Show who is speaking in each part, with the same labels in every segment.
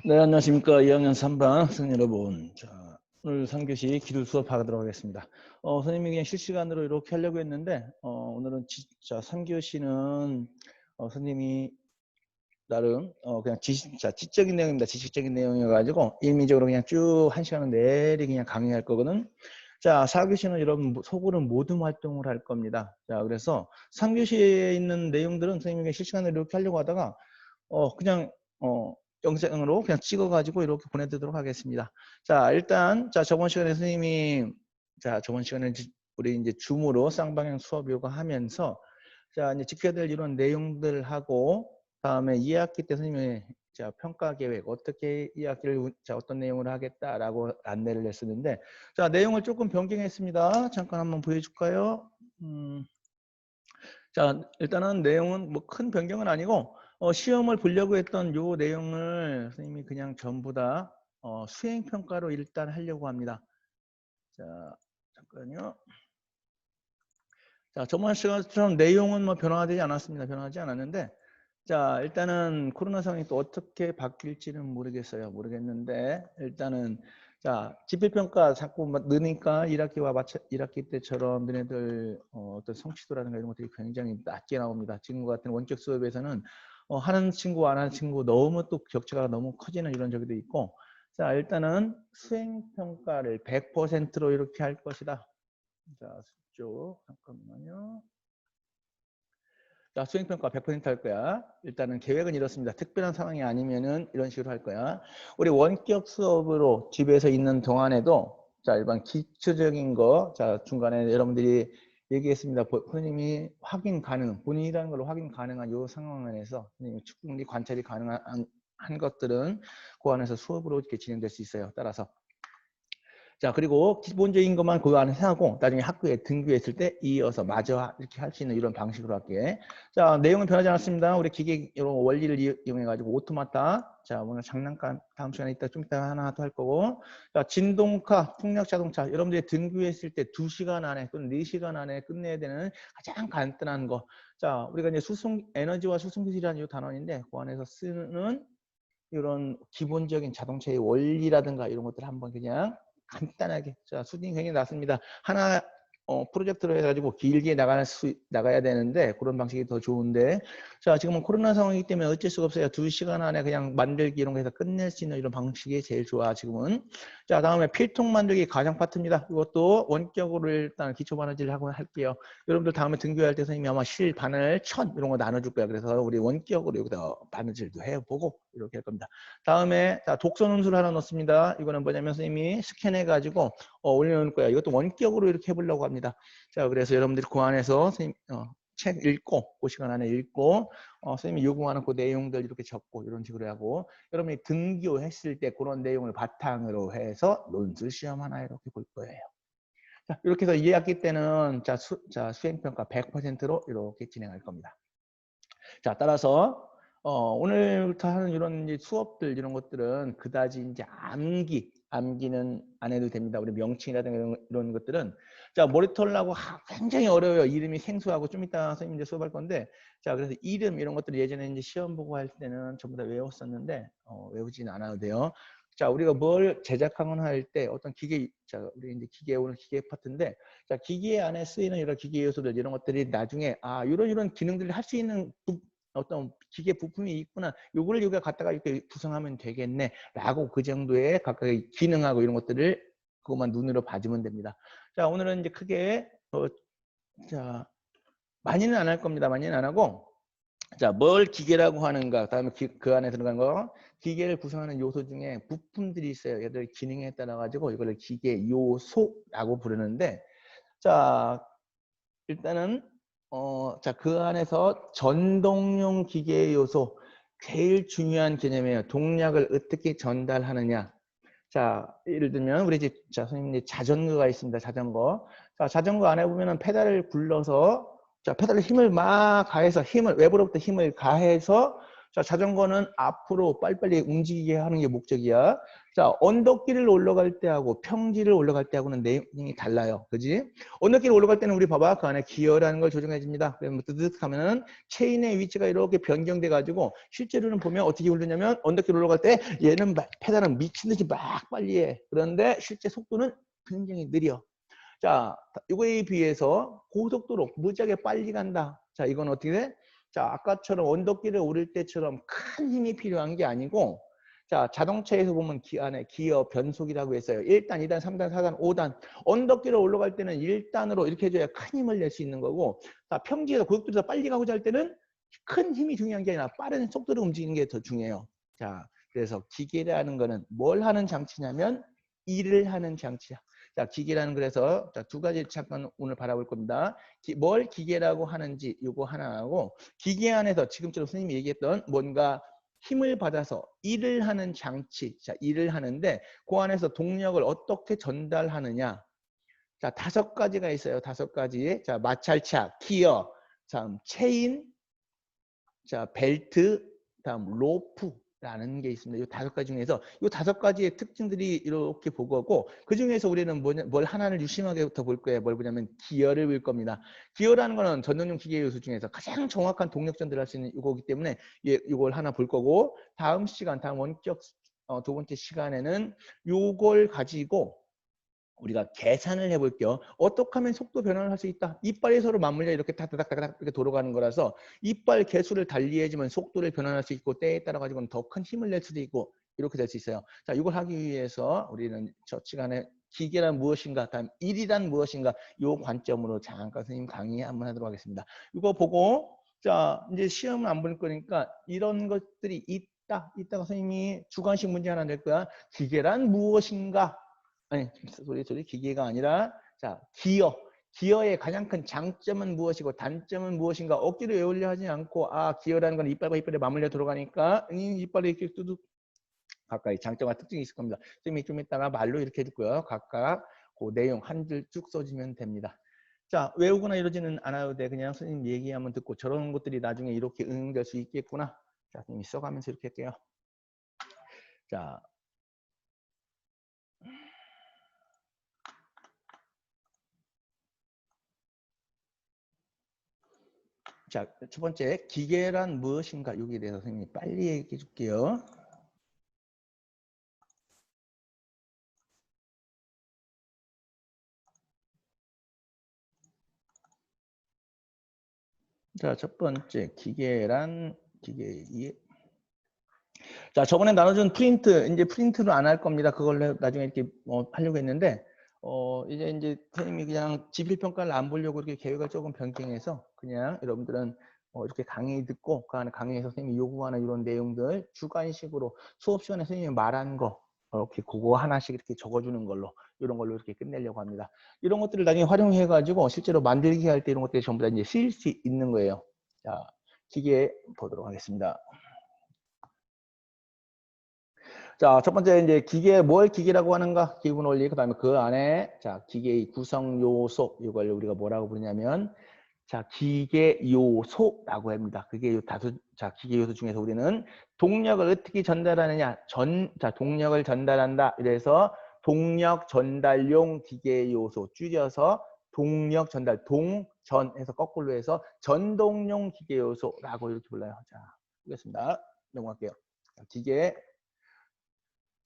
Speaker 1: 네, 안녕하십니까. 2학년 3반 학생 여러분. 자, 오늘 3교시 기술 수업하도록 하겠습니다. 선생님이 그냥 실시간으로 이렇게 하려고 했는데, 오늘은 자, 3교시는, 선생님이 나름, 그냥 지적인 내용입니다. 지식적인 내용이어가지고, 일미적으로 그냥 쭉 1시간 내리 그냥 강의할 거거든. 자, 4교시는 여러분 속으로 모든 활동을 할 겁니다. 자, 그래서 3교시에 있는 내용들은 선생님이 실시간으로 이렇게 하려고 하다가, 그냥, 영상으로 그냥 찍어가지고 이렇게 보내드리도록 하겠습니다. 자, 일단, 자, 저번 시간에 선생님이, 자, 저번 시간에 우리 이제 줌으로 쌍방향 수업 요구하면서, 자, 이제 지켜야 될 이런 내용들하고, 다음에 2학기 때 선생님이, 자, 평가 계획, 어떻게 2학기를, 자, 어떤 내용을 하겠다라고 안내를 했었는데, 자, 내용을 조금 변경했습니다. 잠깐 한번 보여줄까요? 자, 일단은 내용은 뭐 큰 변경은 아니고, 시험을 보려고 했던 요 내용을 선생님이 그냥 전부 다 수행평가로 일단 하려고 합니다. 자, 잠깐요. 자, 저번 시간처럼 내용은 뭐 변화되지 않았습니다. 변화하지 않았는데, 자, 일단은 코로나 상황이 또 어떻게 바뀔지는 모르겠어요. 모르겠는데, 일단은, 자, 지필평가 자꾸 느니까 1학기 때처럼 너네들 어떤 성취도라든가 이런 것들이 굉장히 낮게 나옵니다. 지금과 같은 원격 수업에서는 하는 친구, 안 하는 친구 너무 또 격차가 너무 커지는 이런 적도 있고, 자, 일단은 수행평가를 100%로 이렇게 할 것이다. 자, 쭉 잠깐만요. 자, 수행평가 100%할 거야. 일단은 계획은 이렇습니다. 특별한 상황이 아니면은 이런 식으로 할 거야. 우리 원격 수업으로 집에서 있는 동안에도 자, 일반 기초적인 거, 자, 중간에 여러분들이 얘기했습니다. 선생님이 확인 가능, 본인이라는 걸로 확인 가능한 이 상황 안에서 선생님이 충분히 관찰이 가능한 한 것들은 그 안에서 수업으로 이렇게 진행될 수 있어요. 따라서. 자, 그리고 기본적인 것만 그 안에서 하고 나중에 학교에 등교했을 때 이어서 마저 이렇게 할 수 있는 이런 방식으로 할게. 자, 내용은 변하지 않았습니다. 우리 기계 이런 원리를 이용해 가지고 오토마타. 자, 오늘 장난감 다음 시간에 좀 이따 하나 더 할 거고. 자, 진동카, 풍력 자동차. 여러분들이 등교했을 때 2시간 안에 또는 4시간 안에 끝내야 되는 가장 간단한 거. 자, 우리가 이제 에너지와 수송 기술이라는 이 단원인데 그 안에서 쓰는 이런 기본적인 자동차의 원리라든가 이런 것들 한번 그냥 간단하게. 자, 수준이 굉장히 낮습니다. 하나 프로젝트로 해가지고 길게 나가야 되는데 그런 방식이 더 좋은데, 자, 지금은 코로나 상황이기 때문에 어쩔 수가 없어요. 2시간 안에 그냥 만들기 이런 거 해서 끝낼 수 있는 이런 방식이 제일 좋아 지금은. 자, 다음에 필통 만들기 가장 파트입니다. 이것도 원격으로 일단 기초 바느질 하고 할게요. 여러분들 다음에 등교할 때 선생님이 아마 실, 바늘, 천 이런 거 나눠줄 거야. 그래서 우리 원격으로 여기다 바느질도 해보고 이렇게 할 겁니다. 다음에 자, 독서 논술 하나 넣습니다. 이거는 뭐냐면 선생님이 스캔해가지고 올려놓을 거야. 이것도 원격으로 이렇게 해보려고 합니다. 자, 그래서 여러분들이 그 안에서 선생님 책 읽고 그 시간 안에 읽고 선생님이 요구하는 그 내용들 이렇게 적고 이런 식으로 하고, 여러분이 등교했을 때 그런 내용을 바탕으로 해서 논술 시험 하나 이렇게 볼 거예요. 자, 이렇게 해서 2학기 때는 자, 수행평가 100%로 이렇게 진행할 겁니다. 자, 따라서 오늘부터 하는 이런 이제 수업들 이런 것들은 그다지 이제 암기는 안 해도 됩니다. 우리 명칭이라든가 이런 것들은 자, 모니터하려고 굉장히 어려워요. 이름이 생소하고 좀 이따 선생님 이제 수업할 건데, 자, 그래서 이름 이런 것들 예전에 이제 시험 보고 할 때는 전부 다 외웠었는데 외우지는 않아도 돼요. 자, 우리가 뭘 제작하거나 할 때 어떤 기계, 자, 우리 이제 오늘 기계 파트인데, 자, 기계 안에 쓰이는 여러 기계 요소들 이런 것들이 나중에 이런 기능들을 할 수 있는 어떤 기계 부품이 있구나. 요거를 여기가 갖다가 이렇게 구성하면 되겠네. 라고 그 정도의 각각의 기능하고 이런 것들을 그것만 눈으로 봐주면 됩니다. 자, 오늘은 이제 크게 자, 많이는 안 할 겁니다. 많이는 안 하고, 자, 뭘 기계라고 하는가, 다음에 그 안에 들어간 거, 기계를 구성하는 요소 중에 부품들이 있어요. 얘들 기능에 따라 가지고 이거를 기계 요소라고 부르는데, 자, 일단은 자, 그 안에서 전동용 기계 요소 제일 중요한 개념이에요. 동력을 어떻게 전달하느냐. 자, 예를 들면 우리 집 자, 선생님 자전거가 있습니다. 자전거. 자, 자전거 안에 보면은 페달을 굴러서, 자, 페달에 힘을 막 가해서 외부로부터 힘을 가해서 자, 자전거는 앞으로 빨리빨리 움직이게 하는 게 목적이야. 자, 언덕길을 올라갈 때하고 평지를 올라갈 때하고는 내용이 달라요. 그지? 언덕길을 올라갈 때는 우리 봐봐. 그 안에 기어라는 걸 조정해 줍니다. 그러면 뜨뜻 하면은 체인의 위치가 이렇게 변경돼 가지고 실제로는 보면 어떻게 흐르냐면 언덕길 올라갈 때 얘는 페달은 미친 듯이 막 빨리 해. 그런데 실제 속도는 굉장히 느려. 자, 이거에 비해서 고속도로 무지하게 빨리 간다. 자, 이건 어떻게 돼? 자, 아까처럼 언덕길을 오를 때처럼 큰 힘이 필요한 게 아니고, 자, 자동차에서 보면 안에 기어 변속이라고 했어요. 1단, 2단, 3단, 4단, 5단. 언덕길을 올라갈 때는 1단으로 이렇게 해줘야 큰 힘을 낼 수 있는 거고, 자, 평지에서 고속도로에서 빨리 가고자 할 때는 큰 힘이 중요한 게 아니라 빠른 속도로 움직이는 게 더 중요해요. 자, 그래서 기계라는 거는 뭘 하는 장치냐면 일을 하는 장치야. 자, 기계라는 그래서 자, 두 가지 잠깐 오늘 바라볼 겁니다. 뭘 기계라고 하는지 이거 하나 하고 기계 안에서 지금처럼 선생님이 얘기했던 뭔가 힘을 받아서 일을 하는 장치, 자, 일을 하는데 그 안에서 동력을 어떻게 전달하느냐. 자, 5가지가 있어요. 5가지. 자, 마찰차, 기어, 다음 체인, 자, 벨트, 다음 로프라는 게 있습니다. 이 5가지 중에서 이 5가지의 특징들이 이렇게 보고고 그 중에서 우리는 뭘 하나를 유심하게부터 볼 거예요. 뭘 보냐면 기어를 볼 겁니다. 기어라는 거는 전동용 기계 요소 중에서 가장 정확한 동력 전달할 수 있는 이거기 때문에 이걸 하나 볼 거고 다음 시간, 다음 원격 두 번째 시간에는 이걸 가지고 우리가 계산을 해볼게요. 어떻게 하면 속도 변화를 할 수 있다. 이빨이 서로 맞물려 이렇게 다닥다닥 이렇게 돌아가는 거라서 이빨 개수를 달리해주면 속도를 변환할 수 있고 때에 따라 가지고는 더 큰 힘을 낼 수도 있고 이렇게 될 수 있어요. 자, 이걸 하기 위해서 우리는 저 시간에 기계란 무엇인가, 다음 일이란 무엇인가 이 관점으로 잠깐 선생님 강의 한번 하도록 하겠습니다. 이거 보고 자 이제 시험은 안 볼 거니까 이런 것들이 있다가 선생님이 주관식 문제 하나 낼 거야. 기계란 무엇인가? 아니 소리 기계가 아니라 자 기어의 가장 큰 장점은 무엇이고 단점은 무엇인가 억지로 외우려 하지 않고 아 기어라는 건 이빨과 이빨에 맞물려 들어가니까 이빨이 이렇게 뚜둑 가까이 장점과 특징이 있을 겁니다. 선생님이 좀 이따가 말로 이렇게 해줄고요. 각각 그 내용 한 줄 쭉 써주면 됩니다. 자 외우거나 이러지는 않아도 돼. 그냥 선생님 얘기 한번 듣고 저런 것들이 나중에 이렇게 응용될 수 있겠구나. 자 선생님이 써가면서 이렇게 할게요. 자 자, 첫 번째, 기계란 무엇인가? 여기에 대해서 선생님이 빨리 얘기해 줄게요. 자, 첫 번째, 기계란, 자, 저번에 나눠준 프린트, 이제 프린트를 안 할 겁니다. 그걸 나중에 이렇게 하려고 했는데, 이제 선생님이 그냥 지필평가를 안 보려고 이렇게 계획을 조금 변경해서 그냥 여러분들은 이렇게 강의 듣고 그 안에 강의에서 선생님이 요구하는 이런 내용들 주관식으로 수업 시간에 선생님이 말한 거 이렇게 그거 하나씩 이렇게 적어주는 걸로 이런 걸로 이렇게 끝내려고 합니다. 이런 것들을 나중에 활용해 가지고 실제로 만들기 할 때 이런 것들이 전부 다 이제 쓰일 수 있는 거예요. 자, 기계 보도록 하겠습니다. 자, 첫 번째 이제 뭘 기계라고 하는가? 기본 원리. 그다음에 그 안에 자, 기계의 구성 요소 이걸 우리가 뭐라고 부르냐면 자, 기계 요소라고 합니다. 그게 요 자, 기계 요소 중에서 우리는 동력을 어떻게 전달하느냐? 자, 동력을 전달한다. 이래서 동력 전달용 기계 요소 줄여서 동력 전달 동전해서 거꾸로 해서 전동용 기계 요소라고 이렇게 불러요. 자, 보겠습니다. 넘어갈게요. 기계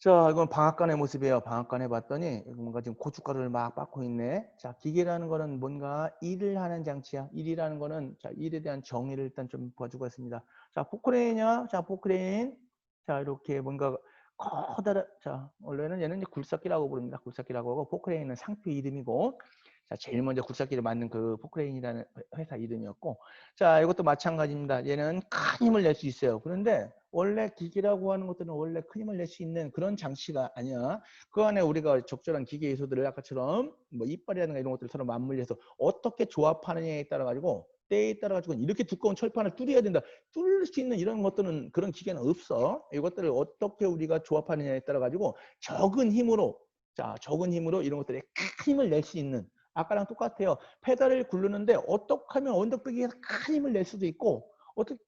Speaker 1: 자, 이건 방앗간의 모습이에요. 방앗간에 봤더니 뭔가 지금 고춧가루를 막 빻고 있네. 자, 기계라는 거는 뭔가 일을 하는 장치야. 일이라는 거는 자, 일에 대한 정의를 일단 좀 봐주고 있습니다. 자, 포크레인이야. 자, 포크레인. 자, 이렇게 뭔가 커다란 자, 원래는 얘는 이제 굴삭기라고 부릅니다. 굴삭기라고 하고 포크레인은 상표 이름이고 자, 제일 먼저 굴삭기를 만든 그 포크레인이라는 회사 이름이었고 자, 이것도 마찬가지입니다. 얘는 큰 힘을 낼 수 있어요. 그런데 원래 기계라고 하는 것들은 원래 큰 힘을 낼 수 있는 그런 장치가 아니야. 그 안에 우리가 적절한 기계 요소들을 아까처럼 뭐 이빨이라든가 이런 것들을 서로 맞물려서 어떻게 조합하느냐에 따라 가지고 때에 따라 가지고 이렇게 두꺼운 철판을 뚫어야 된다. 뚫을 수 있는 이런 것들은 그런 기계는 없어. 이것들을 어떻게 우리가 조합하느냐에 따라 가지고 적은 힘으로 자, 적은 힘으로 이런 것들에 큰 힘을 낼 수 있는 아까랑 똑같아요. 페달을 굴르는데 어떻게 하면 언덕배기에서 큰 힘을 낼 수도 있고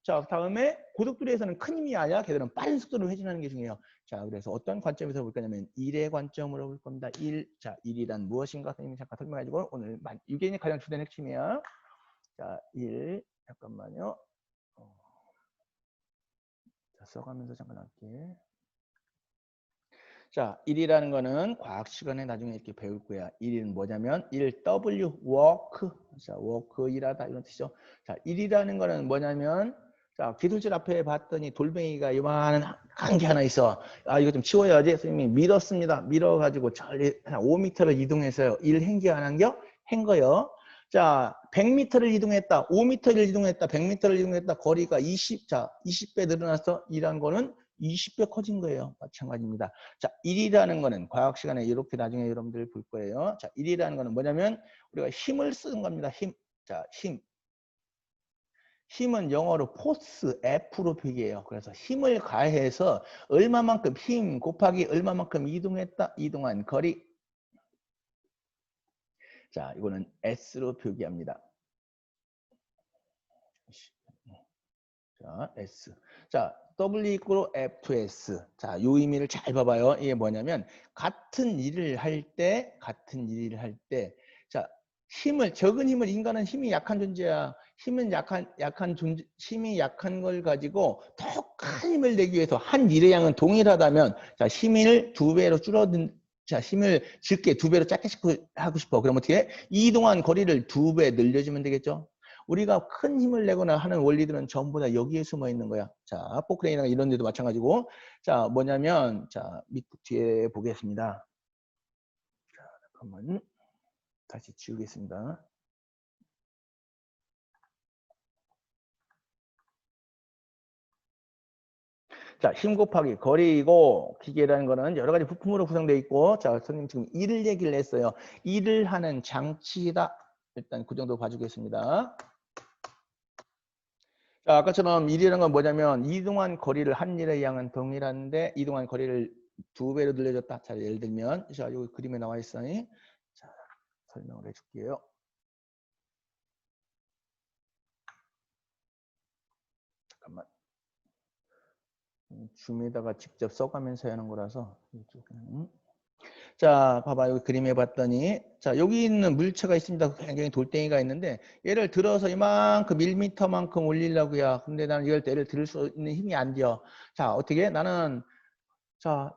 Speaker 1: 자, 다음에 고속도로에서는 큰 힘이 아니라 걔들은 빠른 속도로 회전하는 게 중요해요. 자, 그래서 어떤 관점에서 볼 거냐면 1의 관점으로 볼 겁니다. 1. 자, 1이란 무엇인가 선생님이 잠깐 설명해주고 오늘 이게 가장 주된 핵심이야. 자, 1. 잠깐만요. 자, 써가면서 잠깐 할게. 자, 1이라는 거는 과학 시간에 나중에 이렇게 배울 거야. 1은 뭐냐면 1W work. 자, work 일하다 이런 뜻이죠. 자, 1이라는 거는 뭐냐면 자, 기술실 앞에 봤더니 돌멩이가 요만한 한 개 하나 있어. 아, 이거 좀 치워야지. 선생님이 밀었습니다. 밀어가지고 저리 한 5m를 이동했어요. 1 행기 안 한겨? 한 거요. 자, 100m를 이동했다. 5m를 이동했다. 100m를 이동했다. 거리가 20배 늘어났어. 이란 거는 20배 커진 거예요. 마찬가지입니다. 자, 1이라는 거는 과학 시간에 이렇게 나중에 여러분들 볼 거예요. 자, 1이라는 거는 뭐냐면 우리가 힘을 쓰는 겁니다. 힘. 자, 힘. 힘은 영어로 포스, F로 표기해요. 그래서 힘을 가해서 얼마만큼 힘 곱하기 얼마만큼 이동했다. 이동한 거리. 자, 이거는 S로 표기합니다. 자, S. 자, W 이꼬로 FS. 자, 요 의미를 잘 봐봐요. 이게 뭐냐면 같은 일을 할 때, 자, 적은 힘을 인간은 힘이 약한 존재야. 힘이 약한 걸 가지고 더 큰 힘을 내기 위해서 한 일의 양은 동일하다면, 자, 힘을 2배로 자, 힘을 적게 2배로 작게 하고 싶어. 그럼 어떻게 해? 이동한 거리를 2배 늘려주면 되겠죠? 우리가 큰 힘을 내거나 하는 원리들은 전부 다 여기에 숨어 있는 거야. 자, 포크레인이나 이런 데도 마찬가지고. 자, 뭐냐면, 자, 뒤에 보겠습니다. 자, 잠깐만. 다시 지우겠습니다. 자, 힘 곱하기 거리이고 기계라는 거는 여러 가지 부품으로 구성되어 있고, 자, 선생님 지금 일을 얘기를 했어요. 일을 하는 장치다. 일단 그 정도 봐주겠습니다. 자, 아까처럼 일이라는 건 뭐냐면 이동한 거리를 한 일의 양은 동일한데 이동한 거리를 2배로 늘려줬다. 자, 예를 들면 자, 여기 그림에 나와 있으니 자, 설명을 해줄게요. 잠깐만. 줌에다가 직접 써가면서 하는 거라서 자, 봐봐. 여기 그림에 봤더니 자, 여기 있는 물체가 있습니다. 굉장히 돌덩이가 있는데 얘를 들어서 이만큼 1m만큼 올리려고요. 근데 나는 이걸 얘를 들 수 있는 힘이 안 돼요. 자, 어떻게? 나는 자,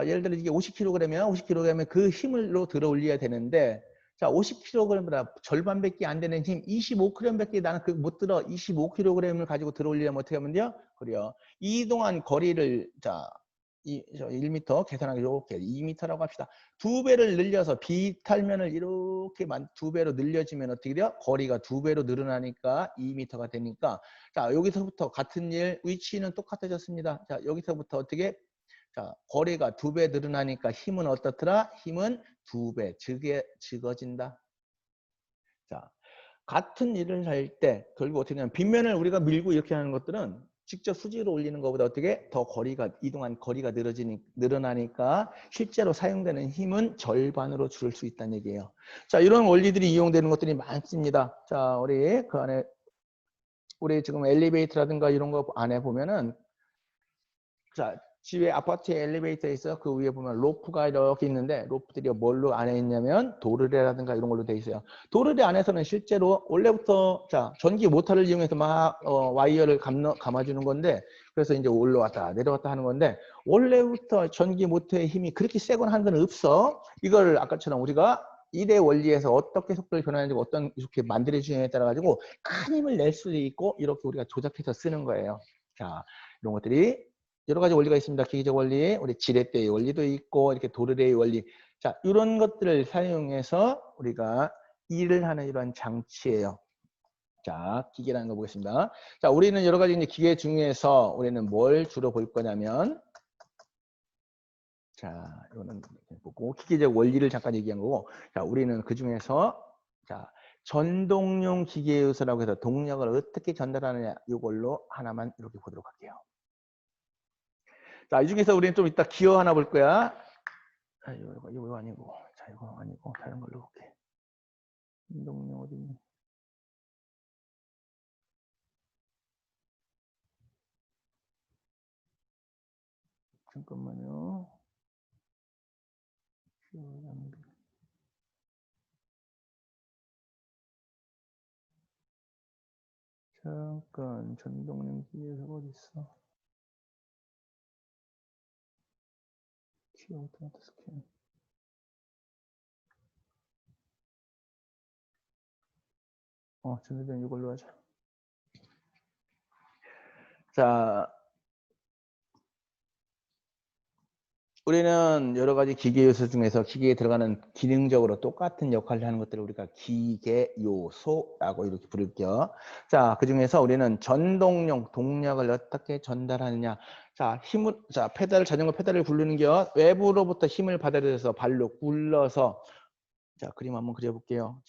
Speaker 1: 예를 들어 이게 50kg이면 50kg이면 그 힘으로 들어 올려야 되는데 자, 50kg보다 절반밖에 안 되는 힘 25kg밖에 나는 그 못 들어 25kg을 가지고 들어 올리려면 어떻게 하면 돼요? 그래요. 이동한 거리를 자, 1m 계산하기 이렇게 2m라고 합시다. 2배를 늘려서 비탈면을 이렇게 2배로 늘려지면 어떻게 돼요? 거리가 2배로 늘어나니까 2m가 되니까 자, 여기서부터 같은 일 위치는 똑같아졌습니다. 자, 여기서부터 어떻게 자, 거리가 2배 늘어나니까 힘은 어떻더라? 힘은 2배 적어진다. 자, 같은 일을 할 때 결국 어떻게 되냐면 빗면을 우리가 밀고 이렇게 하는 것들은 직접 수직으로 올리는 것보다 어떻게 더 이동한 거리가 늘어나니까 실제로 사용되는 힘은 절반으로 줄일 수 있다는 얘기예요. 자, 이런 원리들이 이용되는 것들이 많습니다. 자, 우리 지금 엘리베이터라든가 이런 거 안에 보면은 자, 집에 아파트에 엘리베이터 있어요. 그 위에 보면 로프가 이렇게 있는데 로프들이 뭘로 안에 있냐면 도르래라든가 이런 걸로 돼 있어요. 도르래 안에서는 실제로 원래부터 자 전기 모터를 이용해서 막 와이어를 감아주는 건데 그래서 이제 올라왔다 내려왔다 하는 건데 원래부터 전기 모터의 힘이 그렇게 세거나 하는 건 없어. 이걸 아까처럼 우리가 일의 원리에서 어떻게 속도를 변화하는지 어떤 이렇게 만들어주느냐에 따라 가지고 큰 힘을 낼 수도 있고 이렇게 우리가 조작해서 쓰는 거예요. 자, 이런 것들이 여러 가지 원리가 있습니다. 기계적 원리, 우리 지렛대의 원리도 있고 이렇게 도르래의 원리. 자, 이런 것들을 사용해서 우리가 일을 하는 이런 장치예요. 자, 기계라는 거 보겠습니다. 자, 우리는 여러 가지 이제 기계 중에서 우리는 뭘 주로 볼 거냐면 자, 이거는 보고 기계적 원리를 잠깐 얘기한 거고 자, 우리는 그 중에서 자, 전동용 기계 요소라고 해서 동력을 어떻게 전달하느냐 이걸로 하나만 이렇게 보도록 할게요. 자, 이 중에서 우리는 좀 이따 기어 하나 볼 거야. 아, 이거 아니고. 자, 이거 아니고. 다른 걸로 볼게. 운동용 어디 있니? 잠깐만요. 잠깐, 전동님 기계에서 어디 있어? 키 오토마트 스캔. 전자전 이걸로 하자. 자, 우리는 여러 가지 기계 요소 중에서 기계에 들어가는 기능적으로 똑같은 역할을 하는 것들을 우리가 기계 요소라고 이렇게 부를게요. 자, 그 중에서 우리는 전동용 동력을 어떻게 전달하느냐. 자, 자전거 페달을 굴리는겨. 외부로부터 힘을 받아들여서 발로 굴러서, 자, 그림 한번 그려볼게요.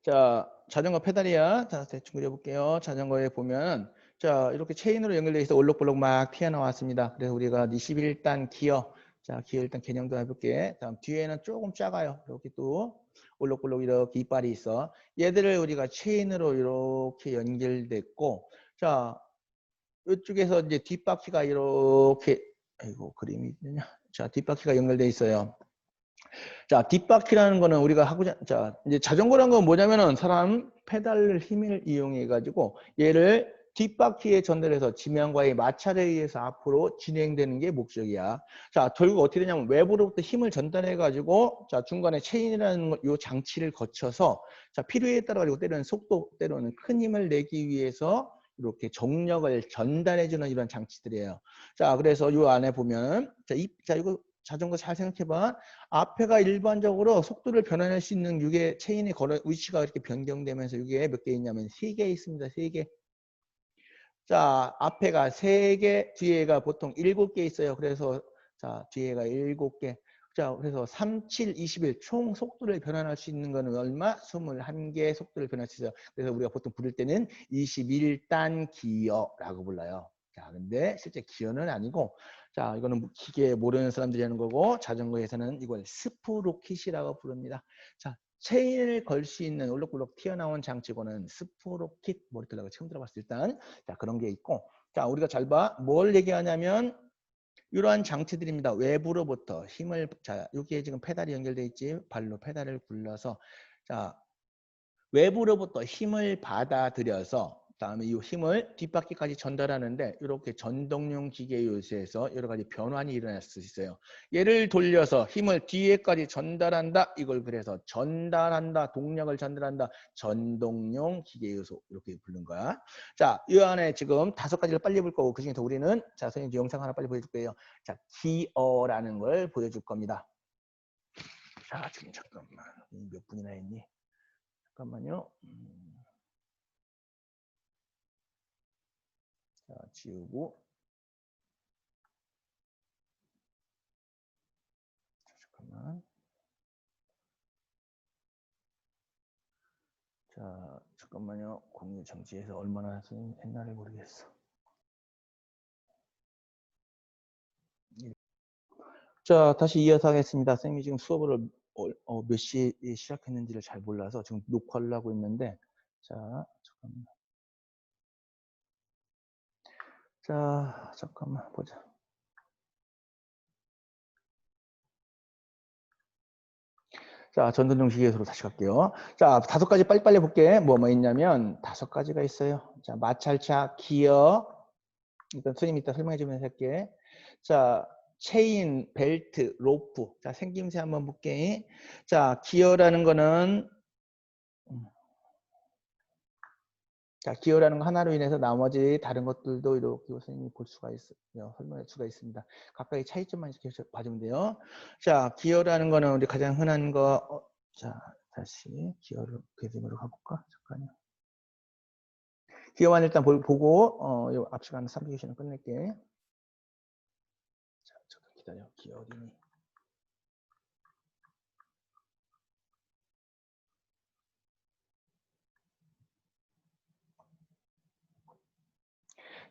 Speaker 1: 자, 자전거 페달이야. 자, 대충 그려볼게요. 자전거에 보면, 자, 이렇게 체인으로 연결되어 있어 올록볼록 막 튀어나왔습니다. 그래서 우리가 21단 기어, 자, 기어 일단 개념도 해볼게. 다음 뒤에는 조금 작아요. 이렇게 또 올록볼록 이렇게 이빨이 있어. 얘들을 우리가 체인으로 이렇게 연결됐고, 자, 이쪽에서 이제 뒷바퀴가 이렇게, 아이고, 그림이 있느냐. 자, 뒷바퀴가 연결돼 있어요. 자, 뒷바퀴라는 거는 우리가 자, 이제 자전거라는 건 뭐냐면은 사람 페달을 힘을 이용해 가지고 얘를 뒷바퀴에 전달해서 지면과의 마찰에 의해서 앞으로 진행되는 게 목적이야. 자, 결국 어떻게 되냐면 외부로부터 힘을 전달해 가지고 자, 중간에 체인이라는 요 장치를 거쳐서 자, 필요에 따라 가지고 때로는 속도, 때로는 큰 힘을 내기 위해서 이렇게 정력을 전달해 주는 이런 장치들이에요. 자, 그래서 요 안에 보면 자, 이거 자전거 잘 생각해 봐. 앞에가 일반적으로 속도를 변환할 수 있는 이게 체인의 위치가 이렇게 변경되면서 이게 몇 개 있냐면 3개 있습니다. 3개. 자, 앞에가 3개, 뒤에가 보통 7개 있어요. 그래서 자, 뒤에가 7개. 자, 그래서 3, 7, 21 총 속도를 변환할 수 있는 거는 얼마? 21개 속도를 변할 수 있어요. 그래서 우리가 보통 부를 때는 21단 기어라고 불러요. 자, 근데 실제 기어는 아니고 자, 이거는 기계 모르는 사람들이 하는 거고 자전거에서는 이걸 스프로킷이라고 부릅니다. 자, 체인을 걸 수 있는 올록볼록 튀어나온 장치고는 스프로킷 머리털라고 처음 들어봤을 때 일단 자, 그런 게 있고 자, 우리가 잘 봐. 뭘 얘기하냐면 이러한 장치들입니다. 외부로부터 힘을 자, 여기에 지금 페달이 연결돼 있지. 발로 페달을 굴려서 자, 외부로부터 힘을 받아들여서 그다음에 이 힘을 뒷바퀴까지 전달하는데 이렇게 전동용 기계 요소에서 여러 가지 변환이 일어날 수 있어요. 얘를 돌려서 힘을 뒤에까지 전달한다. 이걸 그래서 전달한다. 동력을 전달한다. 전동용 기계 요소 이렇게 부르는 거야. 자, 이 안에 지금 5가지를 빨리 볼 거고 그중에서 우리는 자, 선생님 영상 하나 빨리 보여줄 거예요. 자, 기어라는 걸 보여줄 겁니다. 자, 지금 잠깐만 몇 분이나 했니? 잠깐만요. 자, 지우고. 잠깐만. 자, 잠깐만요. 공유 정지해서 얼마나 했나를 모르겠어. 자, 다시 이어서 하겠습니다. 선생님이 지금 수업을 몇 시에 시작했는지를 잘 몰라서 지금 녹화를 하고 있는데, 자, 잠깐만. 자, 잠깐만 보자. 자, 전동용 기계소로 다시 갈게요. 자, 5가지 빨리빨리 볼게. 뭐 있냐면 5가지가 있어요. 자, 마찰차, 기어. 일단 선생님이 이따 설명해 주면서 할게. 자, 체인, 벨트, 로프. 자, 생김새 한번 볼게. 자, 기어라는 거는 자, 기어라는 거 하나로 인해서 나머지 다른 것들도 이렇게 선생님이 볼 수가 있어요. 설명할 수가 있습니다. 각각의 차이점만 이렇게 봐주면 돼요. 자, 기어라는 거는 우리 가장 흔한 거. 자, 다시 기어를 그림으로 가볼까? 잠깐요. 기어만 일단 보고 요 앞 시간 3교시는 끝낼게. 자, 잠깐 기다려. 기어 어디니?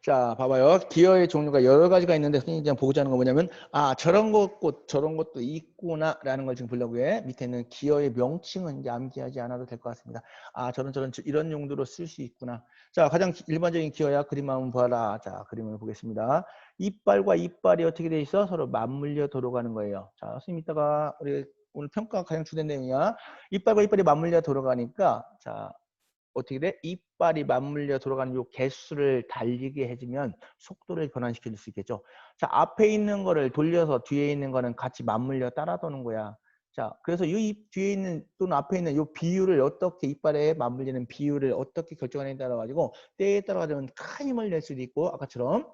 Speaker 1: 자, 봐봐요. 기어의 종류가 여러 가지가 있는데 선생님이 그냥 보고자 하는 건 뭐냐면 저런 것도 있구나라는 걸 지금 보려고 해. 밑에 있는 기어의 명칭은 이제 암기하지 않아도 될 것 같습니다. 저런 이런 용도로 쓸 수 있구나. 자, 가장 일반적인 기어야 그림 한번 봐라. 자, 그림을 보겠습니다. 이빨과 이빨이 어떻게 돼 있어? 서로 맞물려 돌아가는 거예요. 자, 선생님 이따가 우리 오늘 평가가 가장 주된 내용이야. 이빨과 이빨이 맞물려 돌아가니까 자, 어떻게 돼? 이빨이 맞물려 돌아가는 요 개수를 달리게 해주면 속도를 변환시킬 수 있겠죠. 자, 앞에 있는 거를 돌려서 뒤에 있는 거는 같이 맞물려 따라 도는 거야. 자, 그래서 이 뒤에 있는 또는 앞에 있는 요 비율을 어떻게 이빨에 맞물리는 비율을 어떻게 결정하느냐에 따라 가지고 때에 따라 가지고 큰 힘을 낼 수도 있고 아까처럼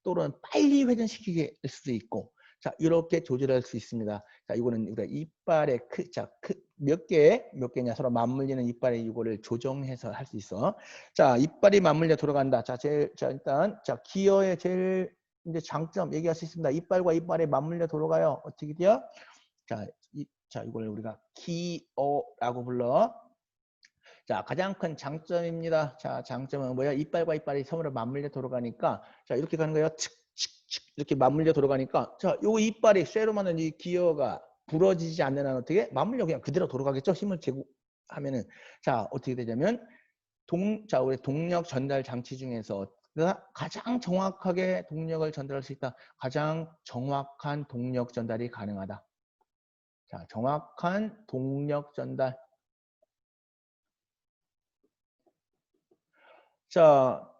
Speaker 1: 또는 빨리 회전시키게 될 수도 있고 자, 이렇게 조절할 수 있습니다. 자, 이거는 우리가 이빨의 몇 개냐 서로 맞물리는 이빨의 이거를 조정해서 할 수 있어. 자, 이빨이 맞물려 돌아간다. 자, 일단 기어의 제일 이제 장점 얘기할 수 있습니다. 이빨과 이빨이 맞물려 돌아가요. 어떻게 돼요? 자, 이걸 우리가 기어라고 불러. 자, 가장 큰 장점입니다. 자, 장점은 뭐야? 이빨과 이빨이 서로 맞물려 돌아가니까 자, 이렇게 가는 거예요. 이렇게 맞물려 돌아가니까 자, 요 이빨이 쇠로 만든 이 기어가 부러지지 않는 한 어떻게 맞물려 그냥 그대로 돌아가겠죠. 힘을 제고 하면은 자, 어떻게 되냐면 우리 동력 전달 장치 중에서 가장 정확하게 동력을 전달할 수 있다. 가장 정확한 동력 전달이 가능하다. 자, 정확한 동력 전달. 자,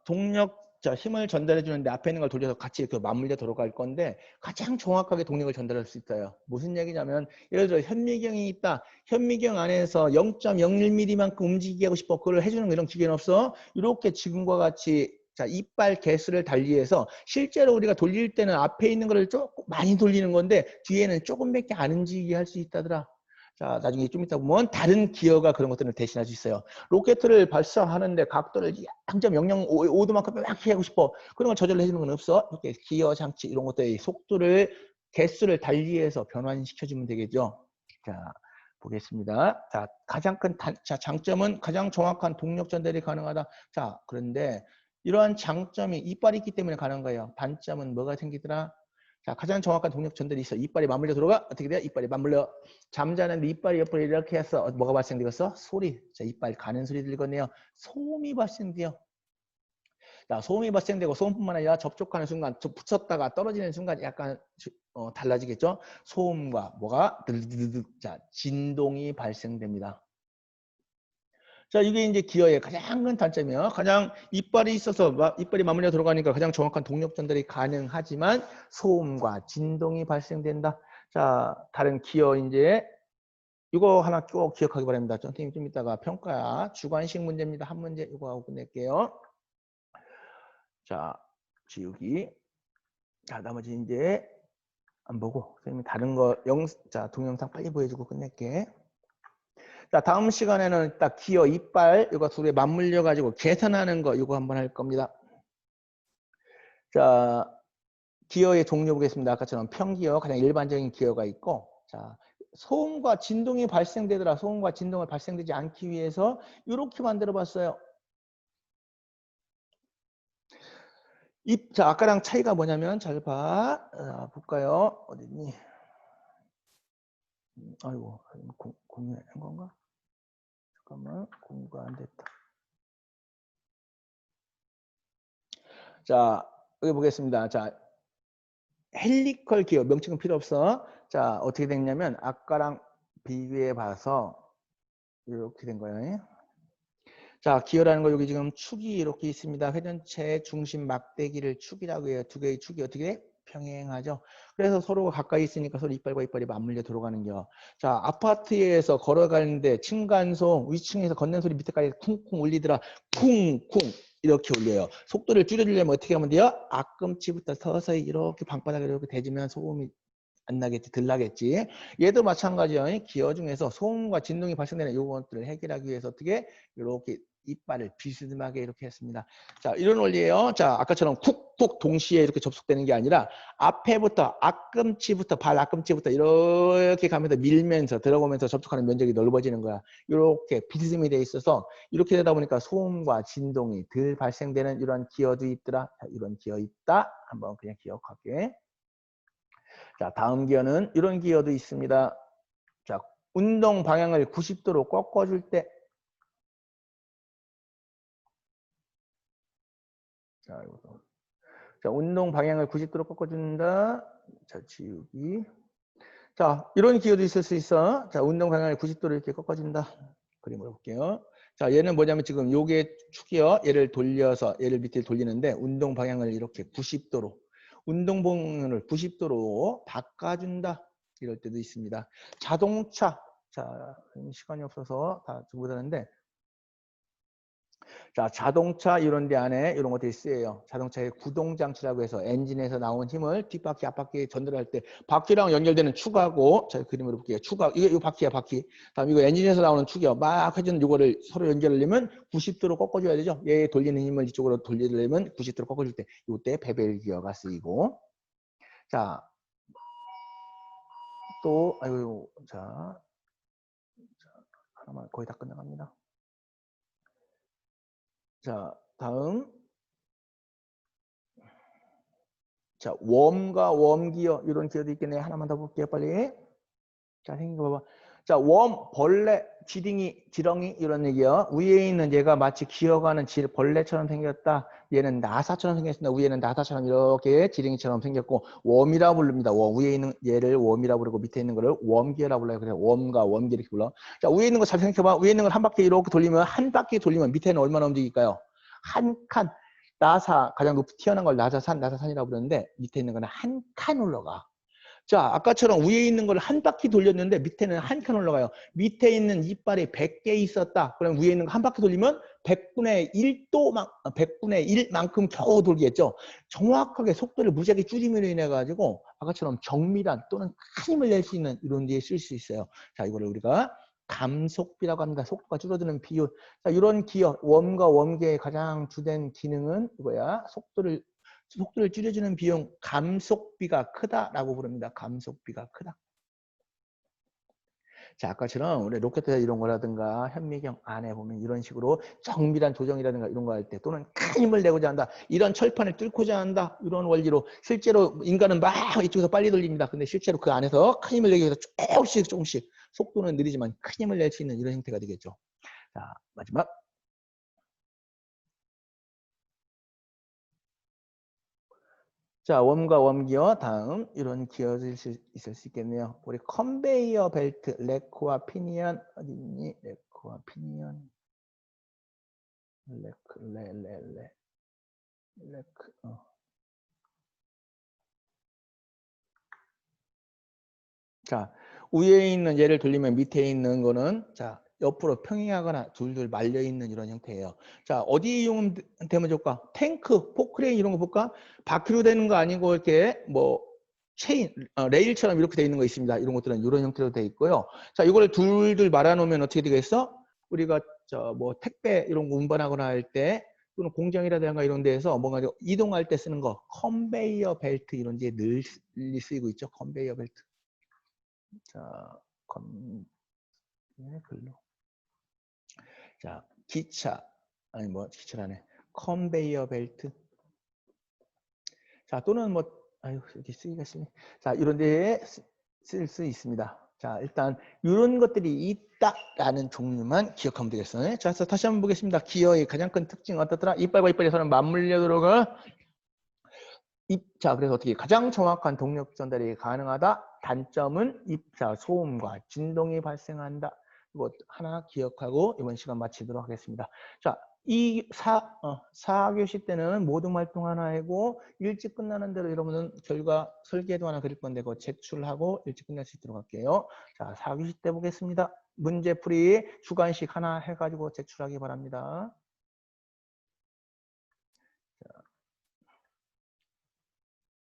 Speaker 1: 힘을 전달해 주는데 앞에 있는 걸 돌려서 같이 이렇게 맞물려 돌아갈 건데 가장 정확하게 동력을 전달할 수 있어요. 무슨 얘기냐면 예를 들어 현미경이 있다. 현미경 안에서 0.01mm만큼 움직이게 하고 싶어. 그걸 해주는 이런 기계는 없어. 이렇게 지금과 같이 자, 이빨 개수를 달리해서 실제로 우리가 돌릴 때는 앞에 있는 거를 조금 많이 돌리는 건데 뒤에는 조금밖에 안 움직이게 할 수 있다더라. 자, 나중에 좀 이따 보면 다른 기어가 그런 것들을 대신할 수 있어요. 로켓을 발사하는데 각도를 0.005도만큼 막 하고 싶어. 그런 걸 조절해 주는 건 없어. 이렇게 기어 장치 이런 것들의 속도를 개수를 달리해서 변환시켜주면 되겠죠. 자, 보겠습니다. 자, 가장 큰 장점은 가장 정확한 동력 전달이 가능하다. 자, 그런데 이러한 장점이 이빨이 있기 때문에 가능한 거예요. 단점은 뭐가 생기더라? 자, 가장 정확한 동력 전달이 있어. 이빨이 맞물려 들어가 어떻게 돼요? 이빨이 맞물려 잠자는데 이빨이 옆으로 이렇게 해서 뭐가 발생되겠어? 소리. 자, 이빨 가는 소리 들리겠네요. 소음이 발생돼요. 자, 소음이 발생되고 소음뿐만 아니라 접촉하는 순간, 붙였다가 떨어지는 순간 약간 달라지겠죠? 소음과 뭐가 자, 진동이 발생됩니다. 자, 이게 이제 기어의 가장 큰 단점이에요. 가장 이빨이 있어서 이빨이 맞물려 들어가니까 가장 정확한 동력 전달이 가능하지만 소음과 진동이 발생된다. 자, 다른 기어 이제 이거 하나 꼭 기억하기 바랍니다. 선생님 좀 이따가 평가 주관식 문제입니다. 한 문제 이거 하고 끝낼게요. 자, 지우기. 자, 나머지 이제 안 보고 선생님이 다른 거 동영상 빨리 보여주고 끝낼게. 자, 다음 시간에는 딱 기어 이빨 이거 둘에 맞물려 가지고 계산하는 거 이거 한번 할 겁니다. 자, 기어의 종류 보겠습니다. 아까처럼 평기어 가장 일반적인 기어가 있고 자, 소음과 진동이 발생되더라. 소음과 진동을 발생되지 않기 위해서 이렇게 만들어 봤어요. 자, 아까랑 차이가 뭐냐면 잘 봐. 볼까요? 어딨니? 아이고, 공유한 건가? 잠깐만, 공유가 안 됐다. 자, 여기 보겠습니다. 자, 헬리컬 기어 명칭은 필요 없어. 자, 어떻게 됐냐면 아까랑 비교해 봐서 이렇게 된 거예요. 자, 기어라는 거 여기 지금 축이 이렇게 있습니다. 회전체 중심 막대기를 축이라고 해요. 두 개의 축이 어떻게 돼? 평행하죠. 그래서 서로가 가까이 있으니까 서로 이빨과 이빨이 맞물려 들어가는 겨. 자, 아파트에서 걸어가는데 층간소음 위층에서 걷는 소리 밑에까지 쿵쿵 울리더라. 쿵쿵 이렇게 울려요. 속도를 줄여주려면 어떻게 하면 돼요? 앞꿈치부터 서서히 이렇게 방바닥에 이렇게 대주면 소음이 안 나겠지, 덜 나겠지. 얘도 마찬가지예요. 기어 중에서 소음과 진동이 발생되는 요것들을 해결하기 위해서 어떻게 이렇게 이빨을 비스듬하게 이렇게 했습니다. 자, 이런 원리예요. 자, 아까처럼 쿡쿡 동시에 이렇게 접속되는 게 아니라 앞에부터 앞꿈치부터 발 앞꿈치부터 이렇게 가면서 밀면서 들어오면서 접촉하는 면적이 넓어지는 거야. 이렇게 비스듬히 돼 있어서 이렇게 되다 보니까 소음과 진동이 덜 발생되는 이런 기어도 있더라. 자, 이런 기어 있다. 한번 그냥 기억할게. 자, 다음 기어는 이런 기어도 있습니다. 자, 운동 방향을 90도로 꺾어줄 때. 자, 이거. 자, 운동 방향을 90도로 꺾어준다. 자, 지우기. 자, 이런 기어도 있을 수 있어. 자, 운동 방향을 90도로 이렇게 꺾어준다. 그림을 볼게요. 자, 얘는 뭐냐면 지금 요게 축이요. 얘를 돌려서 얘를 밑에 돌리는데 운동 방향을 이렇게 90도로 운동 방향을 90도로 바꿔준다. 이럴 때도 있습니다. 자동차. 자, 시간이 없어서 다 못하는데 자, 자동차 이런 데 안에 이런 것들이 쓰여요. 자동차의 구동장치라고 해서 엔진에서 나온 힘을 뒷바퀴 앞바퀴에 전달할 때 바퀴랑 연결되는 축하고 자, 그림으로 볼게요. 축하 이거 바퀴야 바퀴. 다음 이거 엔진에서 나오는 축이요. 막 해주는 이거를 서로 연결하려면 90도로 꺾어줘야 되죠. 얘 돌리는 힘을 이쪽으로 돌리려면 90도로 꺾어줄 때 이때 베벨 기어가 쓰이고 자, 또 아유 자 하나만 거의 다 끝나갑니다. 자, 다음 자, 웜과 웜기어 이런 기어도 있겠네. 하나만 더 볼게요, 빨리. 자, 생긴 거 봐봐. 자, 웜, 벌레, 지렁이 이런 얘기요. 위에 있는 얘가 마치 기어가는 벌레처럼 생겼다. 얘는 나사처럼 생겼습니다. 위에는 나사처럼 이렇게 지렁이처럼 생겼고 웜이라 부릅니다. 위에 있는 얘를 웜이라 부르고 밑에 있는 거를 웜기어라 불러요. 그래서 웜과 웜기 이렇게 불러. 자, 위에 있는 거 잘 생각해봐. 위에 있는 걸 한 바퀴 이렇게 돌리면 한 바퀴 돌리면 밑에는 얼마나 움직일까요? 한 칸. 나사 가장 높이 튀어나온 걸 나사산이라고 부르는데 밑에 있는 거는 한 칸 올라가. 자, 아까처럼 위에 있는 걸 한 바퀴 돌렸는데 밑에는 한 칸 올라가요. 밑에 있는 이빨이 100개 있었다. 그럼 위에 있는 거 한 바퀴 돌리면 100분의 1만큼 겨우 돌겠죠. 정확하게 속도를 무지하게 줄임으로 인해 가지고 아까처럼 정밀한 또는 큰 힘을 낼 수 있는 이런 데에 쓸 수 있어요. 자, 이거를 우리가 감속비라고 합니다. 속도가 줄어드는 비율. 자, 이런 기어, 웜과 웜기의 가장 주된 기능은 이거야. 속도를 줄여주는 비용, 감속비가 크다라고 부릅니다. 감속비가 크다. 자, 아까처럼 우리 로켓 이런 거라든가 현미경 안에 보면 이런 식으로 정밀한 조정이라든가 이런 거 할 때 또는 큰 힘을 내고자 한다. 이런 철판을 뚫고자 한다. 이런 원리로 실제로 인간은 막 이쪽에서 빨리 돌립니다. 근데 실제로 그 안에서 큰 힘을 내기 위해서 조금씩 속도는 느리지만 큰 힘을 낼 수 있는 이런 형태가 되겠죠. 자, 마지막. 자, 웜과 웜기어 다음 이런 기어도 있을 수 있겠네요. 우리 컨베이어 벨트, 레크와 피니언 어디 있니? 레크와 피니언, 레크. 자, 위에 있는 얘를 돌리면 밑에 있는 거는 자 옆으로 평행하거나 둘둘 말려 있는 이런 형태예요. 자, 어디 이용되면 좋을까? 탱크, 포크레인 이런 거 볼까? 바퀴로 되는 거 아니고 이렇게 뭐 체인, 레일처럼 이렇게 되어 있는 거 있습니다. 이런 것들은 이런 형태로 되어 있고요. 자, 이거를 둘둘 말아놓으면 어떻게 되겠어? 우리가 저 뭐 택배 이런 거 운반하거나 할 때 또는 공장이라든가 이런 데에서 뭔가 이동할 때 쓰는 거 컨베이어 벨트 이런 데에 늘 쓰이고 있죠. 컨베이어 벨트. 자, 글로. 자, 기차. 아니, 뭐, 기차라네. 컨베이어 벨트. 자, 또는 뭐, 아유, 이렇게 쓰기가 싫네. 자, 이런 데에 쓸 수 있습니다. 자, 일단, 이런 것들이 있다라는 종류만 기억하면 되겠어요. 자, 그래서 다시 한번 보겠습니다. 기어의 가장 큰 특징은 어떻더라? 이빨과 이빨이 서로 맞물려 들어가. 자, 그래서 어떻게 가장 정확한 동력 전달이 가능하다. 단점은 입자 소음과 진동이 발생한다. 이거 하나 기억하고 이번 시간 마치도록 하겠습니다. 자, 이 4교시 때는 모든 활동 하나이고 일찍 끝나는 대로 여러분은 결과 설계도 하나 그릴 건데 그거 제출하고 일찍 끝낼 수 있도록 할게요. 자, 4교시 때 보겠습니다. 문제풀이 주간식 하나 해가지고 제출하기 바랍니다.